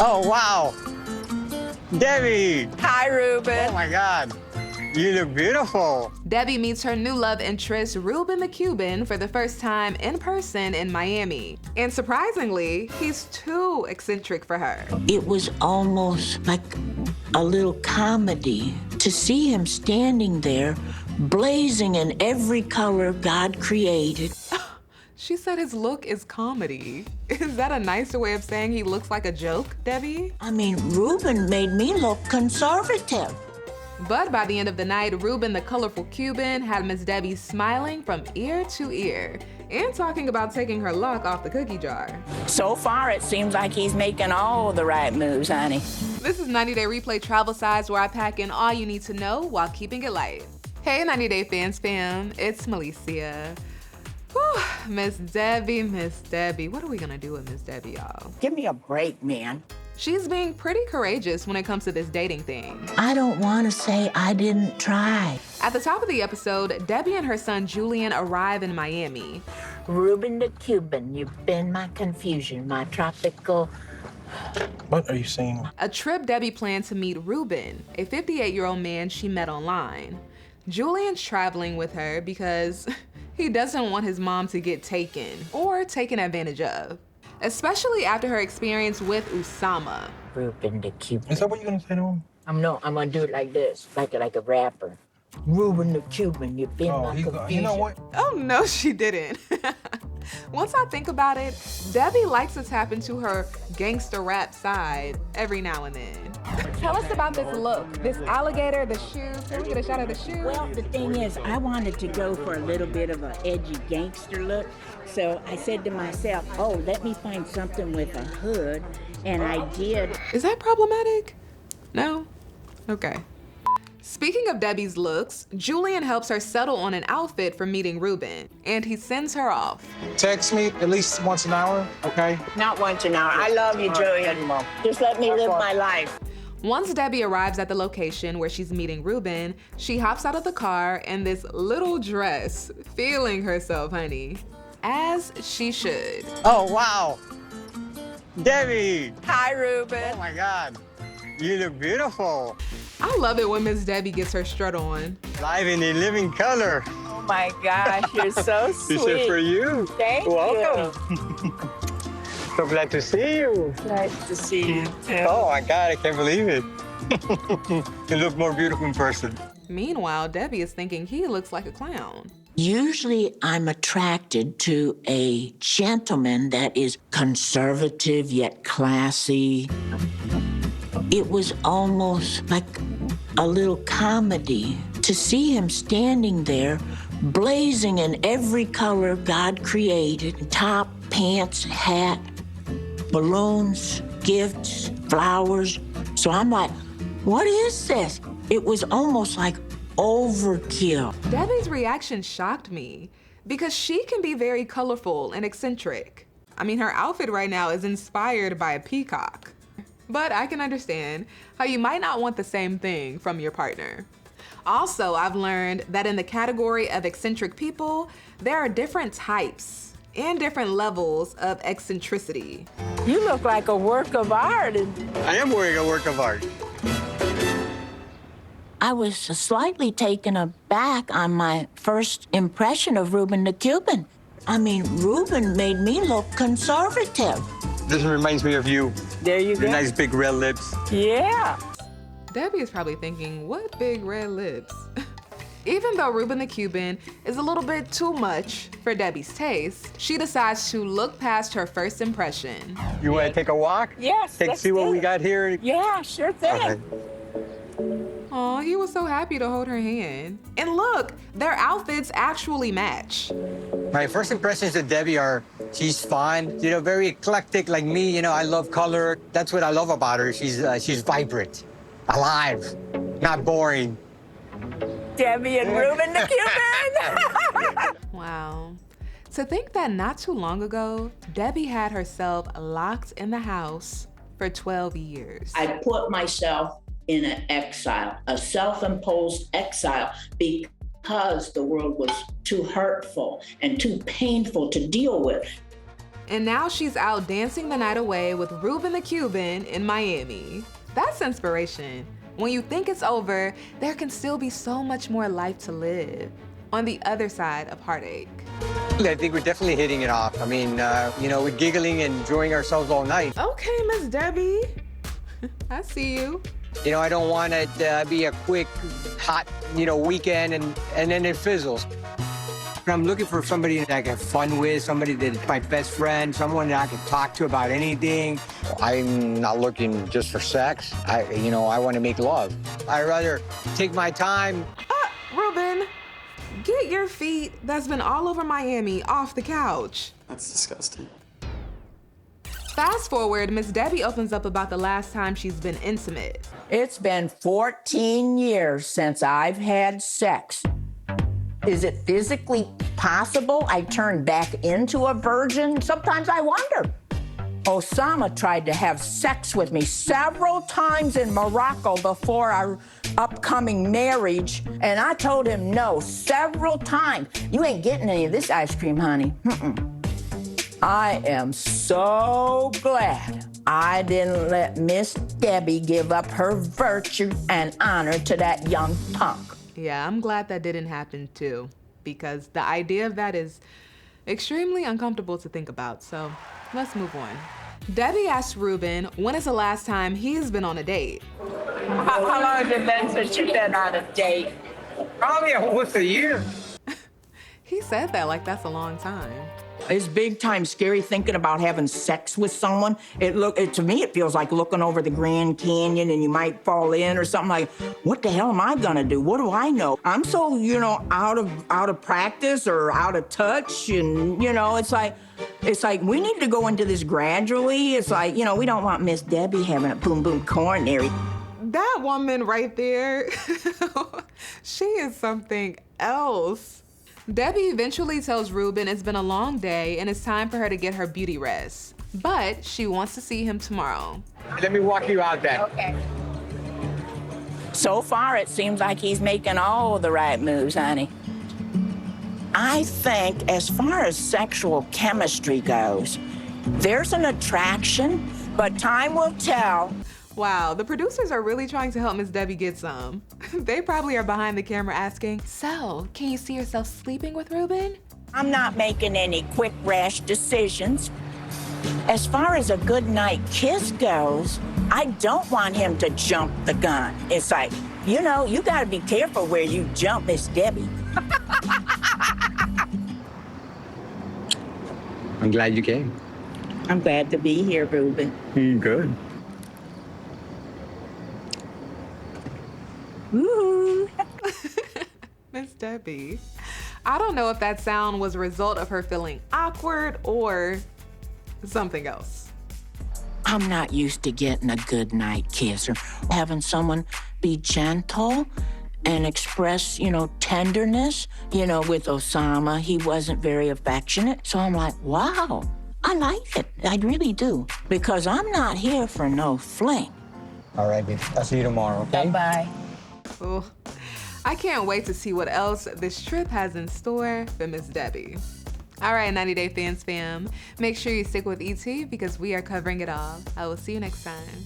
Oh, wow. Debbie. Hi, Reuben. Oh, my God. You look beautiful. Debbie meets her new love interest, Reuben the Cuban, for the first time in person in Miami. And surprisingly, he's too eccentric for her. It was almost like a little comedy to see him standing there, blazing in every color God created. She said his look is comedy. Is that a nicer way of saying he looks like a joke, Debbie? I mean, Reuben made me look conservative. But by the end of the night, Reuben the colorful Cuban had Miss Debbie smiling from ear to ear and talking about taking her lock off the cookie jar. So far, it seems like he's making all the right moves, honey. This is 90 Day Replay Travel Size, where I pack in all you need to know while keeping it light. Hey 90 Day fans fam, it's Melicia. Whew, Miss Debbie. What are we gonna do with Miss Debbie, y'all? Give me a break, man. She's being pretty courageous when it comes to this dating thing. I don't want to say I didn't try. At the top of the episode, Debbie and her son Julian arrive in Miami. Reuben the Cuban, you've been my confusion, my tropical... What are you saying? A trip Debbie planned to meet Reuben, a 58-year-old man she met online. Julian's traveling with her because he doesn't want his mom to get taken or taken advantage of, especially after her experience with Usama. Reuben the Cuban. Is that what you're gonna say to him? I'm gonna do it like this, like a rapper. Reuben the Cuban, you've been my confusion. You know what? Oh no, she didn't. Once I think about it, Debbie likes to tap into her gangster rap side every now and then. Tell us about this look, this alligator, the shoes. Can we get a shot of the shoes? Well, the thing is, I wanted to go for a little bit of an edgy gangster look. So I said to myself, oh, let me find something with a hood. And I did. Is that problematic? No? Okay. Speaking of Debbie's looks, Julian helps her settle on an outfit for meeting Reuben, and he sends her off. Text me at least once an hour, okay? Not once an hour. I love you, Julian. Mom. Just let me live my life. Once Debbie arrives at the location where she's meeting Reuben, she hops out of the car in this little dress, feeling herself, honey. As she should. Oh, wow. Debbie. Hi, Reuben. Oh, my God. You look beautiful. I love it when Miss Debbie gets her strut on. Live in a living color. Oh my gosh, you're so sweet. This is for you. Thank Welcome. So glad to see you. Nice to see you, too. Oh, my God, I can't believe it. You look more beautiful in person. Meanwhile, Debbie is thinking he looks like a clown. Usually I'm attracted to a gentleman that is conservative yet classy. It was almost like a little comedy to see him standing there, blazing in every color God created, top, pants, hat, balloons, gifts, flowers. So I'm like, what is this? It was almost like overkill. Debbie's reaction shocked me because she can be very colorful and eccentric. I mean, her outfit right now is inspired by a peacock. But I can understand how you might not want the same thing from your partner. Also, I've learned that in the category of eccentric people, there are different types and different levels of eccentricity. You look like a work of art. I am wearing a work of art. I was slightly taken aback on my first impression of Reuben the Cuban. I mean, Reuben made me look conservative. This reminds me of you. There you Your go. nice big red lips. Yeah. Debbie is probably thinking, what big red lips? Even though Reuben the Cuban is a little bit too much for Debbie's taste, she decides to look past her first impression. You want to take a walk? Yes, let's See what do we it. got here? Yeah, sure thing. Okay. Aw, he was so happy to hold her hand. And look, their outfits actually match. My first impressions of Debbie are, she's fun, very eclectic like me. I love color. That's what I love about her. She's vibrant, alive, not boring. Debbie and Reuben the Cuban. Wow. To think that not too long ago, Debbie had herself locked in the house for 12 years. I put myself in an exile, a self-imposed exile, because the world was too hurtful and too painful to deal with. And now she's out dancing the night away with Reuben the Cuban in Miami. That's inspiration. When you think it's over, there can still be so much more life to live on the other side of heartache. I think we're definitely hitting it off. I mean, we're giggling and enjoying ourselves all night. Okay, Miss Debbie. I see you. I don't want it to be a quick, hot, weekend and then it fizzles. I'm looking for somebody that I can have fun with, somebody that's my best friend, someone that I can talk to about anything. I'm not looking just for sex. I want to make love. I'd rather take my time. Reuben, get your feet that's been all over Miami off the couch. That's disgusting. Fast forward, Miss Debbie opens up about the last time she's been intimate. It's been 14 years since I've had sex. Is it physically possible I turned back into a virgin? Sometimes I wonder. Osama tried to have sex with me several times in Morocco before our upcoming marriage, and I told him no several times. You ain't getting any of this ice cream, honey. I am so glad I didn't let Miss Debbie give up her virtue and honor to that young punk. Yeah, I'm glad that didn't happen too, because the idea of that is extremely uncomfortable to think about, so let's move on. Debbie asked Reuben, when is the last time he's been on a date? How long has it been since you've been on a date? Probably almost a year. He said that like that's a long time. It's big time scary thinking about having sex with someone. To me, it feels like looking over the Grand Canyon and you might fall in or something like, what the hell am I gonna do? What do I know? I'm so, out of practice or out of touch, and it's like we need to go into this gradually. It's like, we don't want Miss Debbie having a boom boom coronary. That woman right there, she is something else. Debbie eventually tells Reuben it's been a long day and it's time for her to get her beauty rest. But she wants to see him tomorrow. Let me walk you out then. Okay. So far, it seems like he's making all the right moves, honey. I think as far as sexual chemistry goes, there's an attraction, but time will tell. Wow, the producers are really trying to help Miss Debbie get some. They probably are behind the camera asking, so, can you see yourself sleeping with Reuben? I'm not making any quick, rash decisions. As far as a goodnight kiss goes, I don't want him to jump the gun. It's like, you gotta be careful where you jump, Miss Debbie. I'm glad you came. I'm glad to be here, Reuben. Good. Woo! Miss Debbie. I don't know if that sound was a result of her feeling awkward or something else. I'm not used to getting a goodnight kiss or having someone be gentle and express, tenderness. With Osama, he wasn't very affectionate. So I'm like, wow, I like it. I really do. Because I'm not here for no fling. All right, babe. I'll see you tomorrow, okay? Bye-bye. Oh, I can't wait to see what else this trip has in store for Miss Debbie. All right, 90 Day Fans fam, make sure you stick with ET because we are covering it all. I will see you next time.